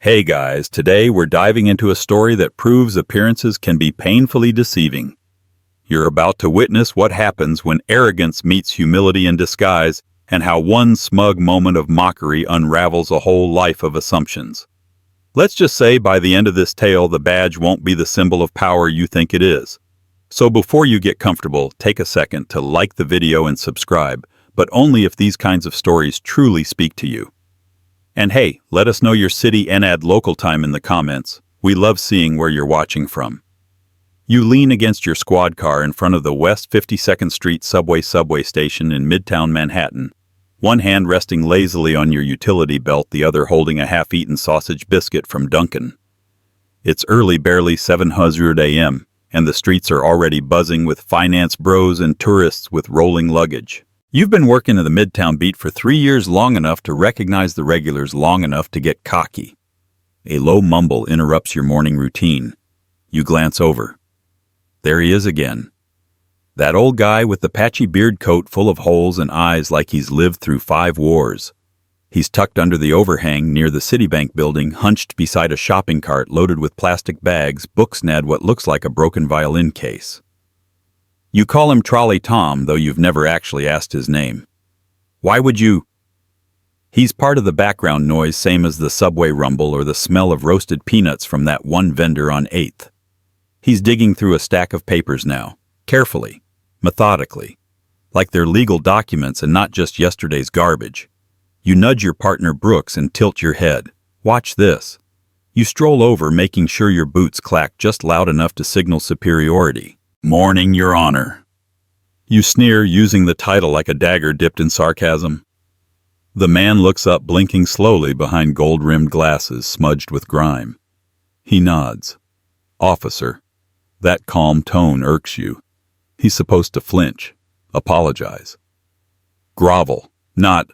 Hey guys, today we're diving into a story that proves appearances can be painfully deceiving. You're about to witness what happens when arrogance meets humility in disguise, and how one smug moment of mockery unravels a whole life of assumptions. Let's just say by the end of this tale, the badge won't be the symbol of power you think it is. So before you get comfortable, take a second to like the video and subscribe, but only if these kinds of stories truly speak to you. And hey, let us know your city and add local time in the comments. We love seeing where you're watching from. You lean against your squad car in front of the West 52nd Street subway station in Midtown Manhattan, one hand resting lazily on your utility belt, the other holding a half-eaten sausage biscuit from Dunkin'. It's early, barely 7:00 a.m., and the streets are already buzzing with finance bros and tourists with rolling luggage. You've been working in the Midtown beat for 3 years, long enough to recognize the regulars, long enough to get cocky. A low mumble interrupts your morning routine. You glance over. There he is again. That old guy with the patchy beard coat full of holes and eyes like he's lived through 5 wars. He's tucked under the overhang near the Citibank building, hunched beside a shopping cart loaded with plastic bags, books, and what looks like a broken violin case. You call him Trolley Tom, though you've never actually asked his name. Why would you? He's part of the background noise, same as the subway rumble or the smell of roasted peanuts from that one vendor on 8th. He's digging through a stack of papers now, carefully, methodically, like they're legal documents and not just yesterday's garbage. You nudge your partner Brooks and tilt your head. Watch this. You stroll over, making sure your boots clack just loud enough to signal superiority. Morning, Your Honor. You sneer, using the title like a dagger dipped in sarcasm. The man looks up, blinking slowly behind gold-rimmed glasses smudged with grime. He nods. Officer. That calm tone irks you. He's supposed to flinch, apologize, grovel, not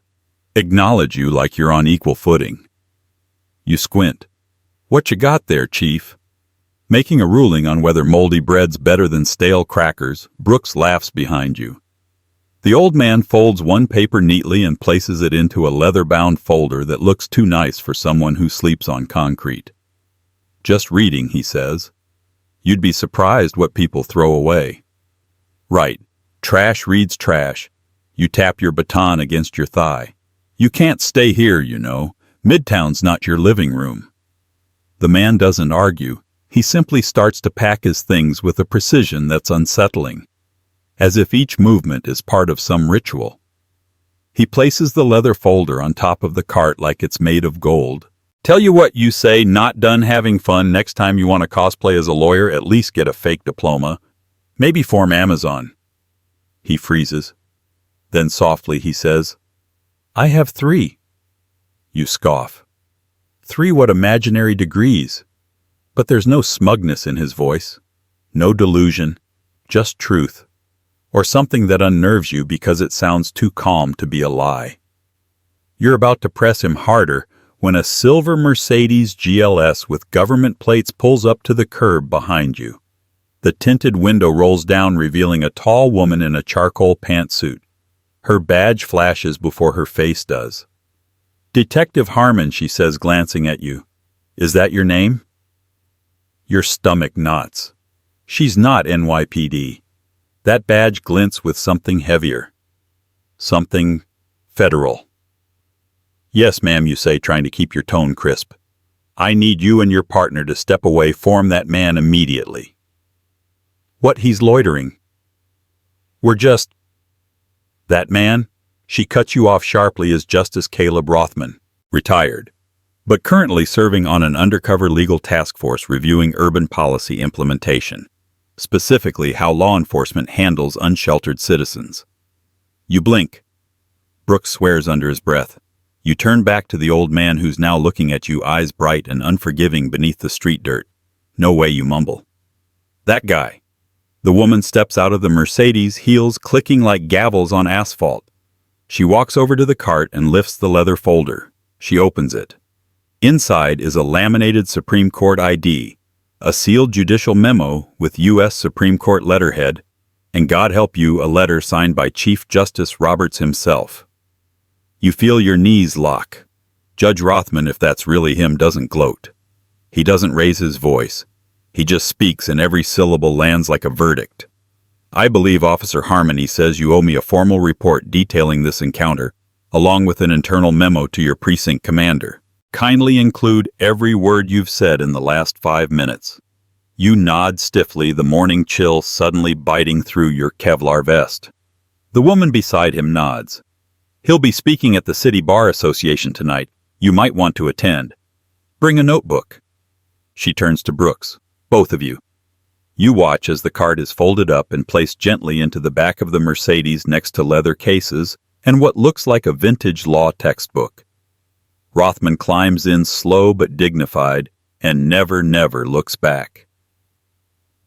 acknowledge you like you're on equal footing. You squint. What you got there, Chief? Making a ruling on whether moldy bread's better than stale crackers, Brooks laughs behind you. The old man folds one paper neatly and places it into a leather-bound folder that looks too nice for someone who sleeps on concrete. Just reading, he says. You'd be surprised what people throw away. Right. Trash reads trash. You tap your baton against your thigh. You can't stay here, you know. Midtown's not your living room. The man doesn't argue. He simply starts to pack his things with a precision that's unsettling, as if each movement is part of some ritual. He places the leather folder on top of the cart like it's made of gold. Tell you what, you say, not done having fun. Next time you want to cosplay as a lawyer, at least get a fake diploma. Maybe form Amazon. He freezes. Then softly he says, I have 3. You scoff. 3 what imaginary degrees? But there's no smugness in his voice, no delusion, just truth, or something that unnerves you because it sounds too calm to be a lie. You're about to press him harder when a silver Mercedes GLS with government plates pulls up to the curb behind you. The tinted window rolls down, revealing a tall woman in a charcoal pantsuit. Her badge flashes before her face does. Detective Harmon, she says, glancing at you. Is that your name? Your stomach knots. She's not NYPD. That badge glints with something heavier. Something federal. Yes, ma'am, you say, trying to keep your tone crisp. I need you and your partner to step away, form that man immediately. What, he's loitering? We're just... That man? She cuts you off sharply, is Justice Caleb Rothman, retired, but currently serving on an undercover legal task force reviewing urban policy implementation, specifically how law enforcement handles unsheltered citizens. You blink. Brooks swears under his breath. You turn back to the old man who's now looking at you, eyes bright and unforgiving beneath the street dirt. No way, you mumble. That guy. The woman steps out of the Mercedes, heels clicking like gavels on asphalt. She walks over to the cart and lifts the leather folder. She opens it. Inside is a laminated Supreme Court ID, a sealed judicial memo with U.S. Supreme Court letterhead, and God help you, a letter signed by Chief Justice Roberts himself. You feel your knees lock. Judge Rothman, if that's really him, doesn't gloat. He doesn't raise his voice. He just speaks, and every syllable lands like a verdict. I believe Officer Harmony says you owe me a formal report detailing this encounter, along with an internal memo to your precinct commander. Kindly include every word you've said in the last 5 minutes. You nod stiffly, the morning chill suddenly biting through your Kevlar vest. The woman beside him nods. He'll be speaking at the City Bar Association tonight. You might want to attend. Bring a notebook. She turns to Brooks. Both of you. You watch as the card is folded up and placed gently into the back of the Mercedes next to leather cases and what looks like a vintage law textbook. Rothman climbs in slow but dignified and never looks back.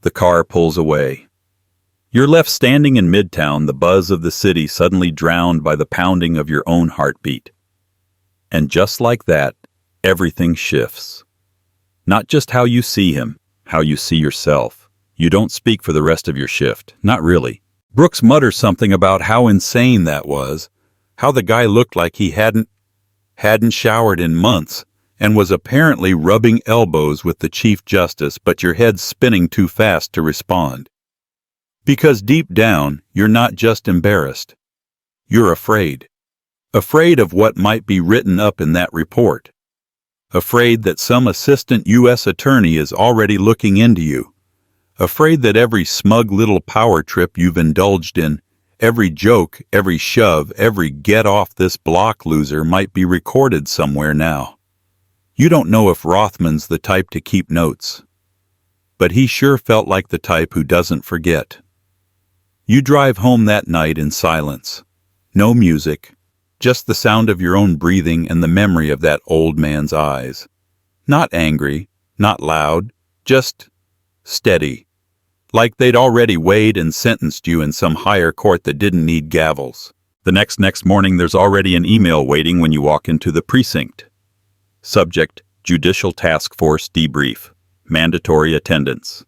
The car pulls away. You're left standing in Midtown, the buzz of the city suddenly drowned by the pounding of your own heartbeat. And just like that, everything shifts. Not just how you see him, how you see yourself. You don't speak for the rest of your shift. Not really. Brooks mutters something about how insane that was, how the guy looked like he hadn't showered in months, and was apparently rubbing elbows with the Chief Justice, but your head's spinning too fast to respond. Because deep down, you're not just embarrassed. You're afraid. Afraid of what might be written up in that report. Afraid that some assistant U.S. attorney is already looking into you. Afraid that every smug little power trip you've indulged in, every joke, every shove, every get-off-this-block loser might be recorded somewhere now. You don't know if Rothman's the type to keep notes. But he sure felt like the type who doesn't forget. You drive home that night in silence. No music. Just the sound of your own breathing and the memory of that old man's eyes. Not angry, not loud, just steady. Like they'd already weighed and sentenced you in some higher court that didn't need gavels. The next morning there's already an email waiting when you walk into the precinct. Subject, Judicial Task Force Debrief. Mandatory attendance.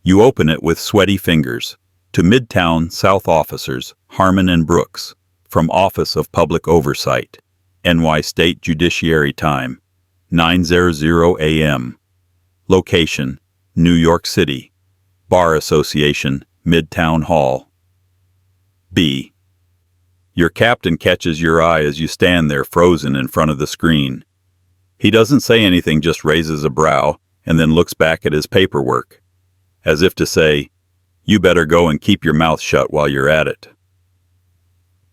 You open it with sweaty fingers. To Midtown South Officers, Harmon and Brooks. From Office of Public Oversight, NY State Judiciary Time, 9:00 a.m. Location, New York City. Bar Association, Midtown Hall. B. Your captain catches your eye as you stand there frozen in front of the screen. He doesn't say anything, just raises a brow and then looks back at his paperwork, as if to say, you better go and keep your mouth shut while you're at it.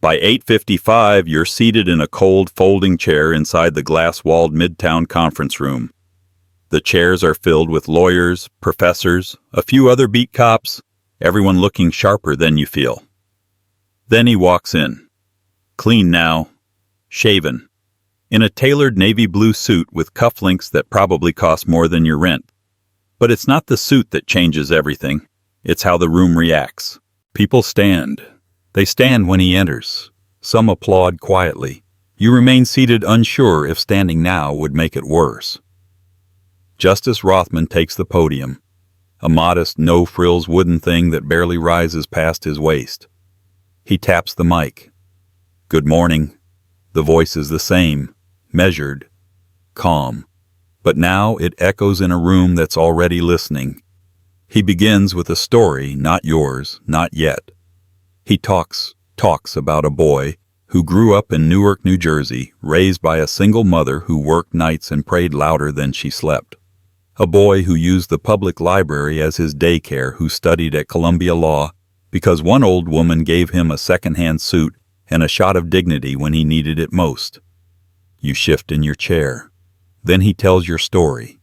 By 8:55, you're seated in a cold folding chair inside the glass-walled Midtown conference room. The chairs are filled with lawyers, professors, a few other beat cops, everyone looking sharper than you feel. Then he walks in. Clean now, shaven, in a tailored navy blue suit with cufflinks that probably cost more than your rent. But it's not the suit that changes everything, it's how the room reacts. People stand. They stand when he enters. Some applaud quietly. You remain seated, unsure if standing now would make it worse. Justice Rothman takes the podium, a modest, no-frills wooden thing that barely rises past his waist. He taps the mic. Good morning. The voice is the same, measured, calm. But now it echoes in a room that's already listening. He begins with a story, not yours, not yet. He talks about a boy who grew up in Newark, New Jersey, raised by a single mother who worked nights and prayed louder than she slept. A boy who used the public library as his daycare, who studied at Columbia Law because one old woman gave him a second-hand suit and a shot of dignity when he needed it most. You shift in your chair. Then he tells your story,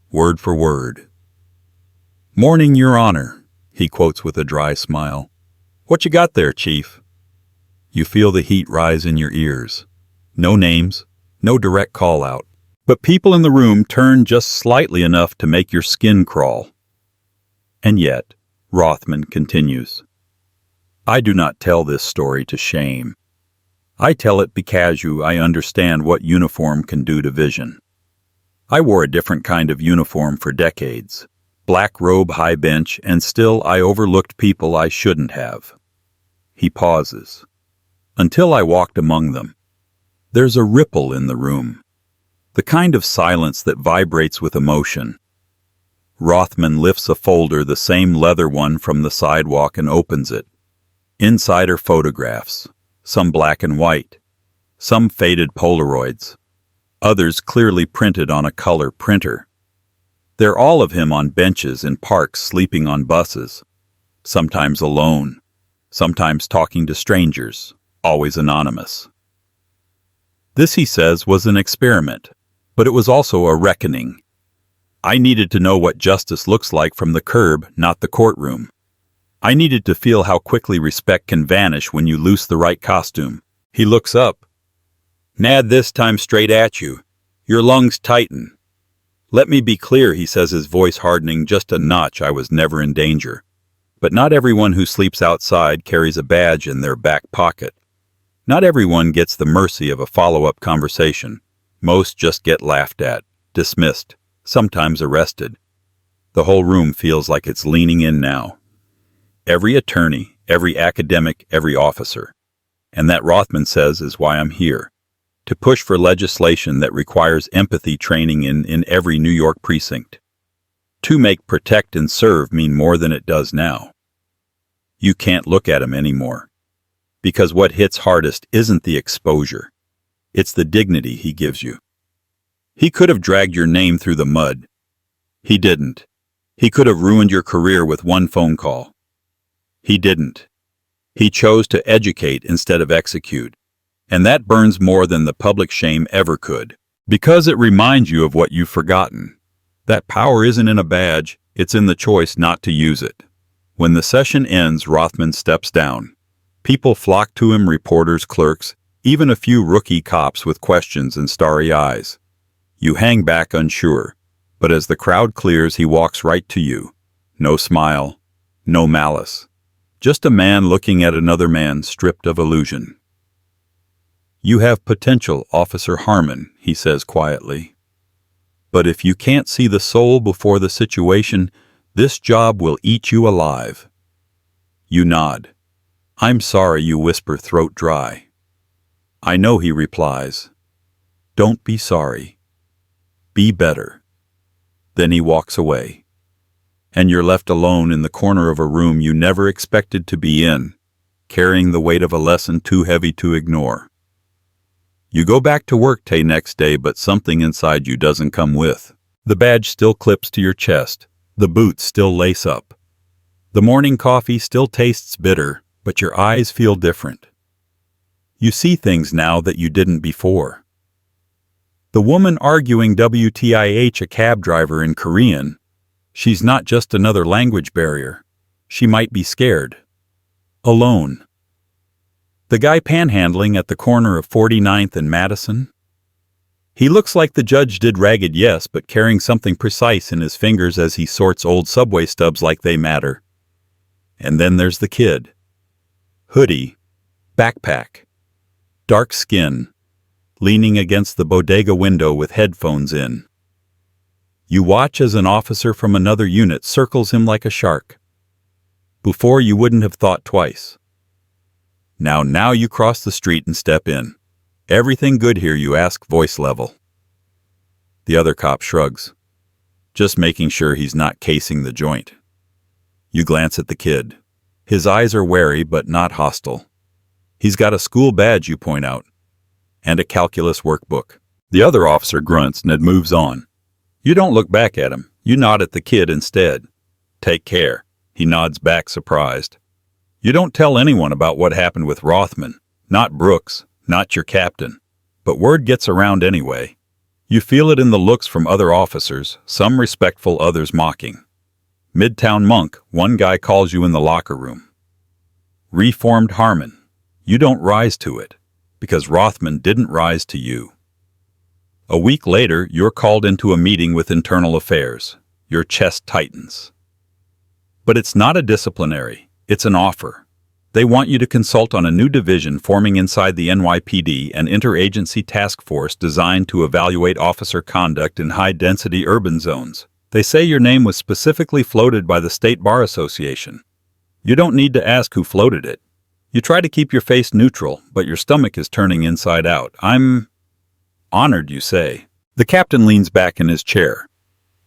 word for word. Morning, Your Honor, he quotes with a dry smile. What you got there, Chief? You feel the heat rise in your ears. No names, no direct call-out. But people in the room turn just slightly enough to make your skin crawl. And yet, Rothman continues, I do not tell this story to shame. I tell it because I understand what uniform can do to vision. I wore a different kind of uniform for decades. Black robe, high bench, and still I overlooked people I shouldn't have. He pauses. Until I walked among them. There's a ripple in the room. The kind of silence that vibrates with emotion. Rothman lifts a folder, the same leather one, from the sidewalk and opens it. Inside are photographs, some black and white, some faded Polaroids, others clearly printed on a color printer. They're all of him on benches in parks, sleeping on buses, sometimes alone, sometimes talking to strangers, always anonymous. This, he says, was an experiment, but it was also a reckoning. I needed to know what justice looks like from the curb, not the courtroom. I needed to feel how quickly respect can vanish when you loose the right costume. He looks up. Nad, this time straight at you. Your lungs tighten. Let me be clear, he says, his voice hardening just a notch. I was never in danger. But not everyone who sleeps outside carries a badge in their back pocket. Not everyone gets the mercy of a follow-up conversation. Most just get laughed at, dismissed, sometimes arrested. The whole room feels like it's leaning in now. Every attorney, every academic, every officer. And that, Rothman says, is why I'm here. To push for legislation that requires empathy training in every New York precinct. To make protect and serve mean more than it does now. You can't look at him anymore. Because what hits hardest isn't the exposure. It's the dignity he gives you. He could have dragged your name through the mud. He didn't. He could have ruined your career with one phone call. He didn't. He chose to educate instead of execute. And that burns more than the public shame ever could. Because it reminds you of what you've forgotten. That power isn't in a badge, it's in the choice not to use it. When the session ends, Rothman steps down. People flock to him, reporters, clerks, even a few rookie cops with questions and starry eyes. You hang back unsure, but as the crowd clears, he walks right to you. No smile, no malice. Just a man looking at another man stripped of illusion. You have potential, Officer Harmon, he says quietly. But if you can't see the soul before the situation, this job will eat you alive. You nod. I'm sorry, you whisper, throat dry. I know, he replies. Don't be sorry. Be better. Then he walks away. And you're left alone in the corner of a room you never expected to be in, carrying the weight of a lesson too heavy to ignore. You go back to work next day, but something inside you doesn't come with. The badge still clips to your chest. The boots still lace up. The morning coffee still tastes bitter, but your eyes feel different. You see things now that you didn't before. The woman arguing WTIH, a cab driver, in Korean, she's not just another language barrier. She might be scared. Alone. The guy panhandling at the corner of 49th and Madison? He looks like the judge did Ragged, yes, but carrying something precise in his fingers as he sorts old subway stubs like they matter. And then there's the kid. Hoodie, backpack, dark skin, leaning against the bodega window with headphones in. You watch as an officer from another unit circles him like a shark. Before, you wouldn't have thought twice. Now you cross the street and step in. Everything good here, you ask, voice level. The other cop shrugs, just making sure he's not casing the joint. You glance at the kid. His eyes are wary but not hostile. He's got a school badge, you point out, and a calculus workbook. The other officer grunts and moves on. You don't look back at him. You nod at the kid instead. Take care. He nods back, surprised. You don't tell anyone about what happened with Rothman. Not Brooks, not your captain. But word gets around anyway. You feel it in the looks from other officers, some respectful, others mocking. Midtown Monk, one guy calls you in the locker room. Reformed Harmon. You don't rise to it, because Rothman didn't rise to you. A week later, you're called into a meeting with Internal Affairs. Your chest tightens. But it's not a disciplinary. It's an offer. They want you to consult on a new division forming inside the NYPD, an interagency task force designed to evaluate officer conduct in high-density urban zones. They say your name was specifically floated by the State Bar Association. You don't need to ask who floated it. You try to keep your face neutral, but your stomach is turning inside out. I'm honored, you say. The captain leans back in his chair.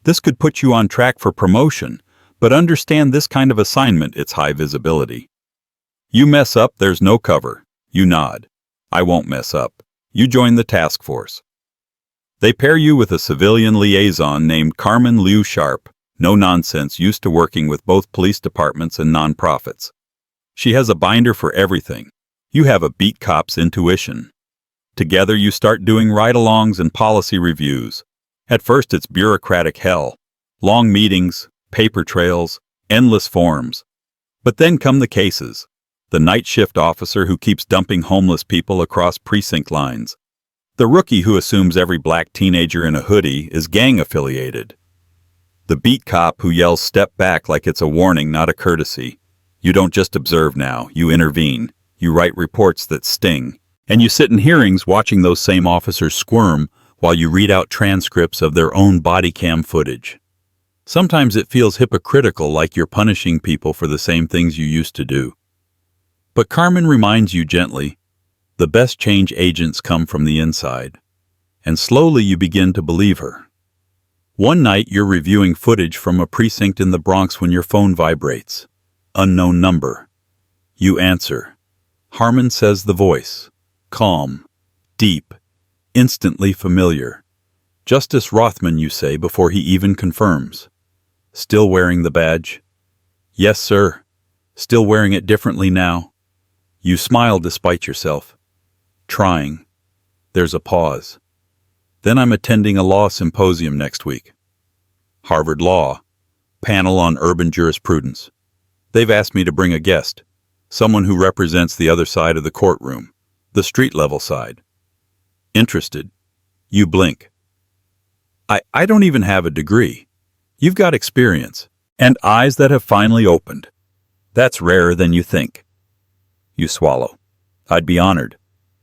This could put you on track for promotion, but understand this kind of assignment, it's high visibility. You mess up, there's no cover. You nod. I won't mess up. You join the task force. They pair you with a civilian liaison named Carmen Liu Sharp, no nonsense, used to working with both police departments and nonprofits. She has a binder for everything. You have a beat cop's intuition. Together you start doing ride-alongs and policy reviews. At first it's bureaucratic hell. Long meetings, paper trails, endless forms. But then come the cases. The night shift officer who keeps dumping homeless people across precinct lines. The rookie who assumes every black teenager in a hoodie is gang-affiliated. The beat cop who yells "step back" like it's a warning, not a courtesy. You don't just observe now, you intervene. You write reports that sting. And you sit in hearings watching those same officers squirm while you read out transcripts of their own body cam footage. Sometimes it feels hypocritical, like you're punishing people for the same things you used to do. But Carmen reminds you gently, the best change agents come from the inside. And slowly you begin to believe her. One night you're reviewing footage from a precinct in the Bronx when your phone vibrates. Unknown number. You answer. Harmon says the voice. Calm. Deep. Instantly familiar. Justice Rothman, you say before he even confirms. Still wearing the badge? Yes, sir. Still wearing it differently now. You smile despite yourself. Trying. There's a pause. Then I'm attending a law symposium next week. Harvard Law. Panel on urban jurisprudence. They've asked me to bring a guest. Someone who represents the other side of the courtroom. The street-level side. Interested? You blink. I don't even have a degree. You've got experience. And eyes that have finally opened. That's rarer than you think. You swallow. I'd be honored.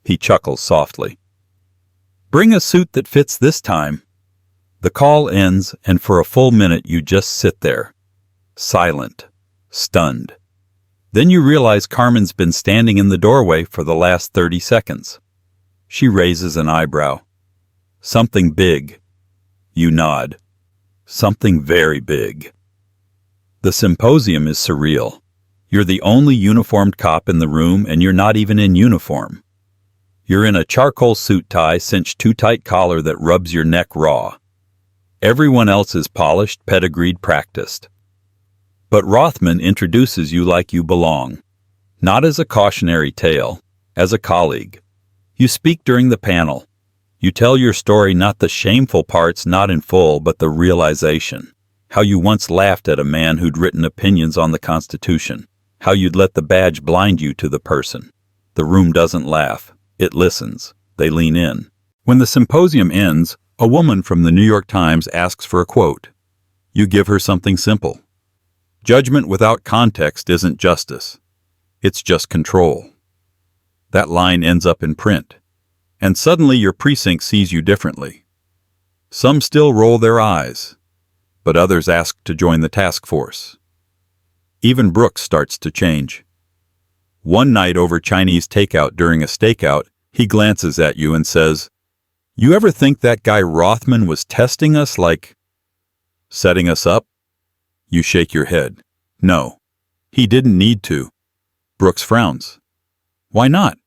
He chuckles softly. Bring a suit that fits this time. The call ends, and for a full minute you just sit there. Silent. Stunned. Then you realize Carmen's been standing in the doorway for the last 30 seconds. She raises an eyebrow. Something big. You nod. Something very big. The symposium is surreal. You're the only uniformed cop in the room, and you're not even in uniform. You're in a charcoal suit tie cinched too tight collar that rubs your neck raw. Everyone else is polished, pedigreed, practiced. But Rothman introduces you like you belong. Not as a cautionary tale, as a colleague. You speak during the panel. You tell your story, not the shameful parts, not in full, but the realization. How you once laughed at a man who'd written opinions on the Constitution. How you'd let the badge blind you to the person. The room doesn't laugh. It listens. They lean in. When the symposium ends, a woman from the New York Times asks for a quote. You give her something simple. Judgment without context isn't justice. It's just control. That line ends up in print. And suddenly your precinct sees you differently. Some still roll their eyes, but others ask to join the task force. Even Brooks starts to change. One night over Chinese takeout during a stakeout, he glances at you and says, You ever think that guy Rothman was testing us, like setting us up? You shake your head. No, he didn't need to. Brooks frowns. Why not?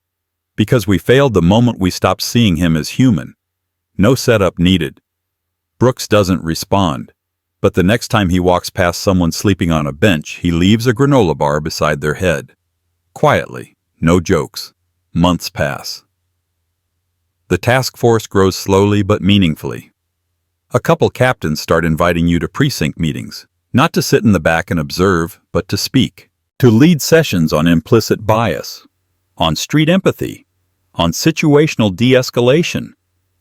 Because we failed the moment we stopped seeing him as human. No setup needed. Brooks doesn't respond, but the next time he walks past someone sleeping on a bench, he leaves a granola bar beside their head. Quietly, no jokes. Months pass. The task force grows slowly but meaningfully. A couple captains start inviting you to precinct meetings, not to sit in the back and observe, but to speak, to lead sessions on implicit bias, on street empathy, on situational de-escalation.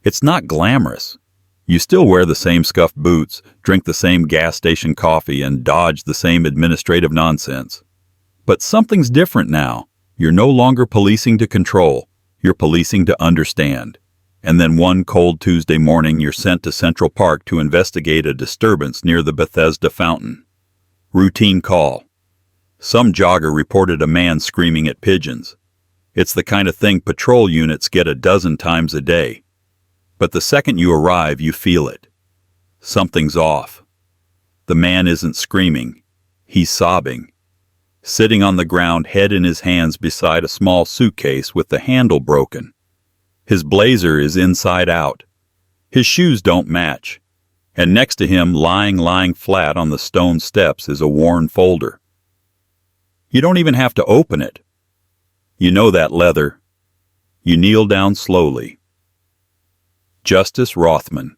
It's not glamorous. You still wear the same scuffed boots, drink the same gas station coffee, and dodge the same administrative nonsense. But something's different now. You're no longer policing to control. You're policing to understand. And then one cold Tuesday morning, you're sent to Central Park to investigate a disturbance near the Bethesda fountain. Routine call. Some jogger reported a man screaming at pigeons. It's the kind of thing patrol units get a dozen times a day. But the second you arrive, you feel it. Something's off. The man isn't screaming. He's sobbing. Sitting on the ground, head in his hands beside a small suitcase with the handle broken. His blazer is inside out. His shoes don't match. And next to him, lying flat on the stone steps, is a worn folder. You don't even have to open it. You know that leather. You kneel down slowly. Justice Rothman.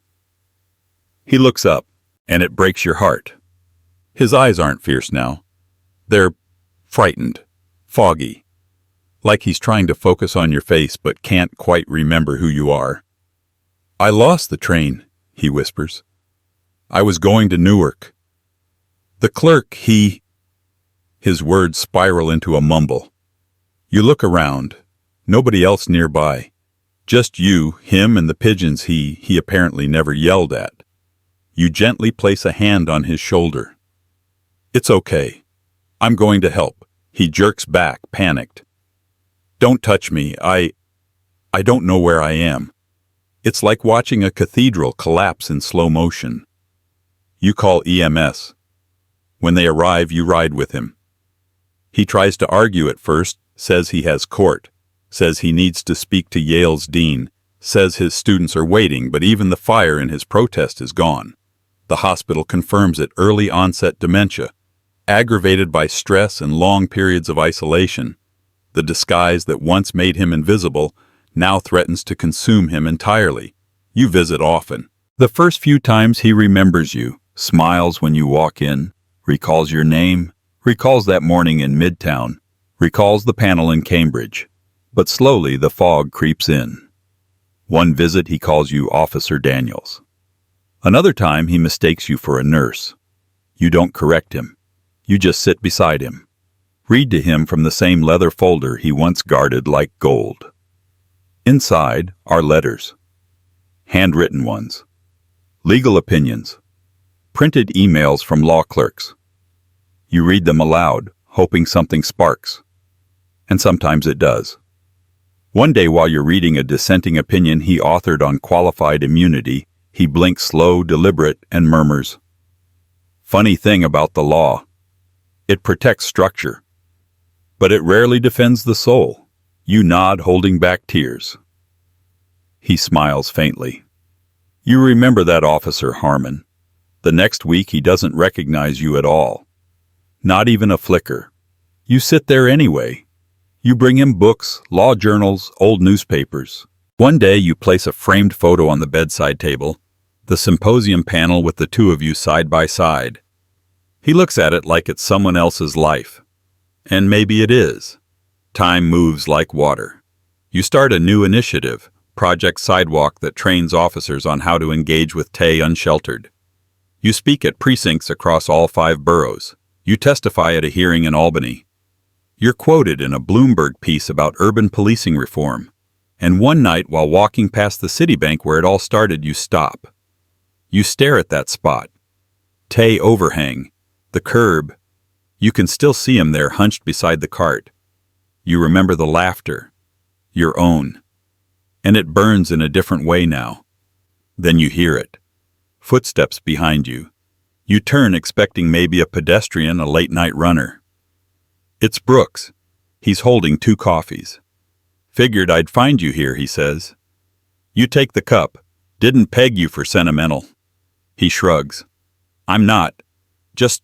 He looks up, and it breaks your heart. His eyes aren't fierce now. They're frightened, foggy, like he's trying to focus on your face but can't quite remember who you are. "I lost the train," he whispers. "I was going to Newark. The clerk, His words spiral into a mumble. You look around. Nobody else nearby. Just you, him, and the pigeons he apparently never yelled at. You gently place a hand on his shoulder. "It's okay. I'm going to help." He jerks back, panicked. "Don't touch me. I don't know where I am." It's like watching a cathedral collapse in slow motion. You call EMS. When they arrive, you ride with him. He tries to argue at first, says he has court, says he needs to speak to Yale's dean, says his students are waiting, but even the fire in his protest is gone. The hospital confirms it: early onset dementia, aggravated by stress and long periods of isolation. The disguise that once made him invisible now threatens to consume him entirely. You visit often. The first few times he remembers you, smiles when you walk in, recalls your name, recalls that morning in Midtown, recalls the panel in Cambridge. But slowly the fog creeps in. One visit he calls you Officer Daniels. Another time he mistakes you for a nurse. You don't correct him. You just sit beside him. Read to him from the same leather folder he once guarded like gold. Inside are letters. Handwritten ones. Legal opinions. Printed emails from law clerks. You read them aloud, hoping something sparks. And sometimes it does. One day while you're reading a dissenting opinion he authored on qualified immunity, he blinks slow, deliberate, and murmurs, "Funny thing about the law. It protects structure. But it rarely defends the soul." You nod, holding back tears. He smiles faintly. You remember that Officer Harmon. The next week he doesn't recognize you at all. Not even a flicker. You sit there anyway. You bring him books, law journals, old newspapers. One day you place a framed photo on the bedside table, the symposium panel with the two of you side by side. He looks at it like it's someone else's life. And maybe it is. Time moves like water. You start a new initiative, Project Sidewalk, that trains officers on how to engage with Tay unsheltered. You speak at precincts across all 5 boroughs. You testify at a hearing in Albany. You're quoted in a Bloomberg piece about urban policing reform. And one night while walking past the Citibank where it all started, you stop. You stare at that spot. Tay overhang, the curb. You can still see him there hunched beside the cart. You remember the laughter, your own. And it burns in a different way now. Then you hear it. Footsteps behind you. You turn expecting maybe a pedestrian, a late-night runner. It's Brooks. He's holding 2 coffees. Figured I'd find you here, he says. You take the cup. Didn't peg you for sentimental. He shrugs. I'm not. Just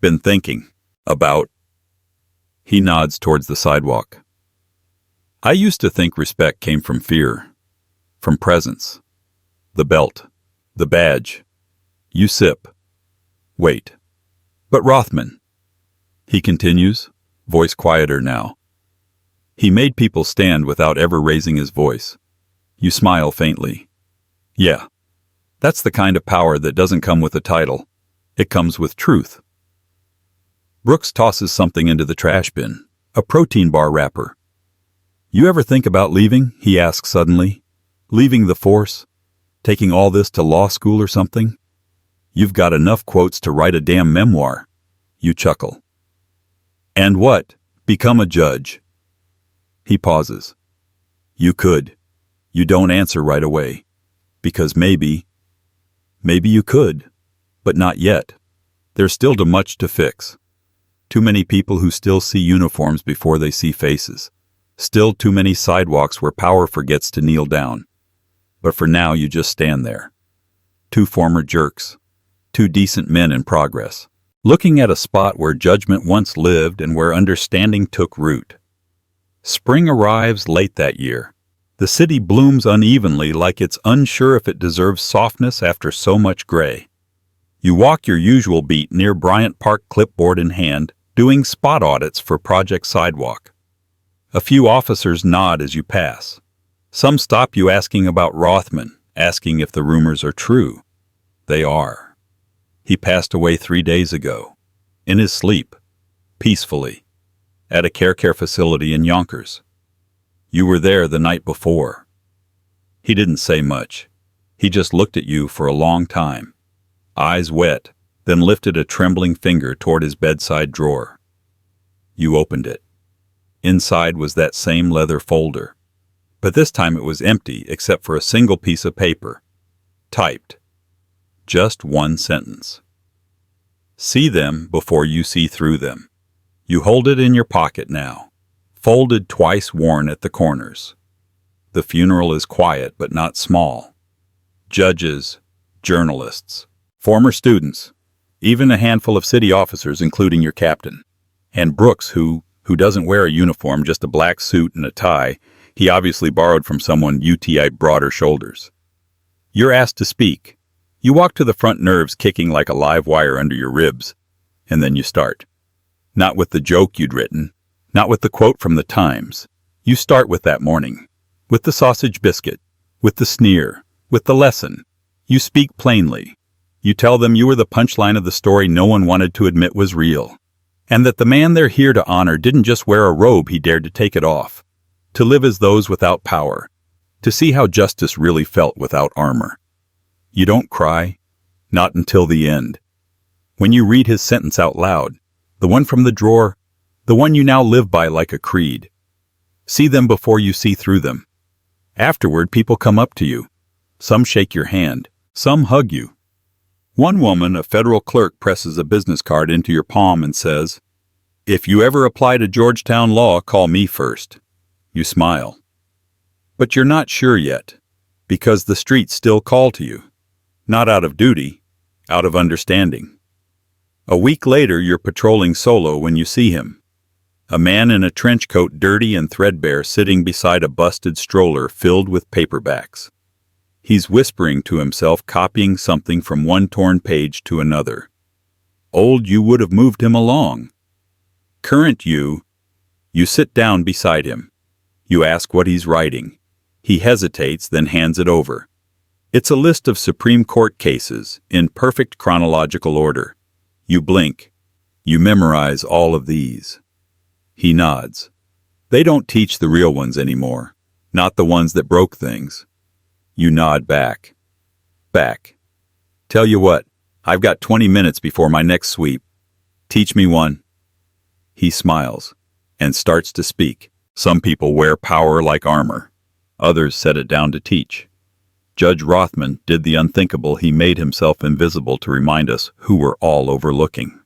been thinking about. He nods towards the sidewalk. I used to think respect came from fear, from presence. The belt, the badge. You sip. Wait. But Rothman, he continues, voice quieter now. He made people stand without ever raising his voice. You smile faintly. Yeah, that's the kind of power that doesn't come with a title. It comes with truth. Brooks tosses something into the trash bin, a protein bar wrapper. You ever think about leaving? He asks suddenly. Leaving the force? Taking all this to law school or something? You've got enough quotes to write a damn memoir. You chuckle. And what? Become a judge. He pauses. You could. You don't answer right away. Because maybe you could, but not yet. There's still too much to fix. Too many people who still see uniforms before they see faces. Still too many sidewalks where power forgets to kneel down. But for now, you just stand there. Two former jerks. Two decent men in progress. Looking at a spot where judgment once lived and where understanding took root. Spring arrives late that year. The city blooms unevenly, like it's unsure if it deserves softness after so much gray. You walk your usual beat near Bryant Park, clipboard in hand, doing spot audits for Project Sidewalk. A few officers nod as you pass. Some stop you asking about Rothman, asking if the rumors are true. They are. He passed away 3 days ago, in his sleep, peacefully, at a care facility in Yonkers. You were there the night before. He didn't say much. He just looked at you for a long time, eyes wet, then lifted a trembling finger toward his bedside drawer. You opened it. Inside was that same leather folder, but this time it was empty except for a single piece of paper, typed. Just one sentence. See them before you see through them. You hold it in your pocket now, folded twice, worn at the corners. The funeral is quiet but not small. Judges, journalists, former students, even a handful of city officers including your captain. And Brooks, who doesn't wear a uniform, just a black suit and a tie. He obviously borrowed from someone UTI broader shoulders. You're asked to speak. You walk to the front, nerves kicking like a live wire under your ribs, and then you start. Not with the joke you'd written, not with the quote from the Times. You start with that morning, with the sausage biscuit, with the sneer, with the lesson. You speak plainly. You tell them you were the punchline of the story no one wanted to admit was real, and that the man they're here to honor didn't just wear a robe, he dared to take it off, to live as those without power, to see how justice really felt without armor. You don't cry, not until the end. When you read his sentence out loud, the one from the drawer, the one you now live by like a creed. See them before you see through them. Afterward, people come up to you. Some shake your hand, some hug you. One woman, a federal clerk, presses a business card into your palm and says, "If you ever apply to Georgetown Law, call me first." You smile. But you're not sure yet, because the streets still call to you. Not out of duty, out of understanding. A week later, you're patrolling solo when you see him. A man in a trench coat, dirty and threadbare, sitting beside a busted stroller filled with paperbacks. He's whispering to himself, copying something from one torn page to another. Old you would have moved him along. Current you sit down beside him. You ask what he's writing. He hesitates, then hands it over. It's a list of Supreme Court cases, in perfect chronological order. You blink. You memorize all of these. He nods. They don't teach the real ones anymore, not the ones that broke things. You nod back. Back. Tell you what, I've got 20 minutes before my next sweep. Teach me one. He smiles and starts to speak. Some people wear power like armor. Others set it down to teach. Judge Rothman did the unthinkable. He made himself invisible to remind us who we're all overlooking.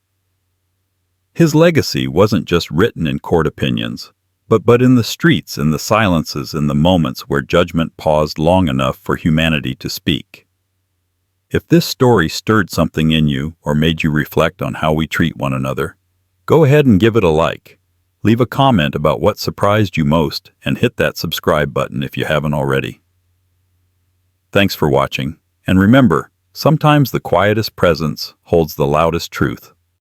His legacy wasn't just written in court opinions, but in the streets, in the silences, in the moments where judgment paused long enough for humanity to speak. If this story stirred something in you or made you reflect on how we treat one another, go ahead and give it a like. Leave a comment about what surprised you most and hit that subscribe button if you haven't already. Thanks for watching, and remember, sometimes the quietest presence holds the loudest truth.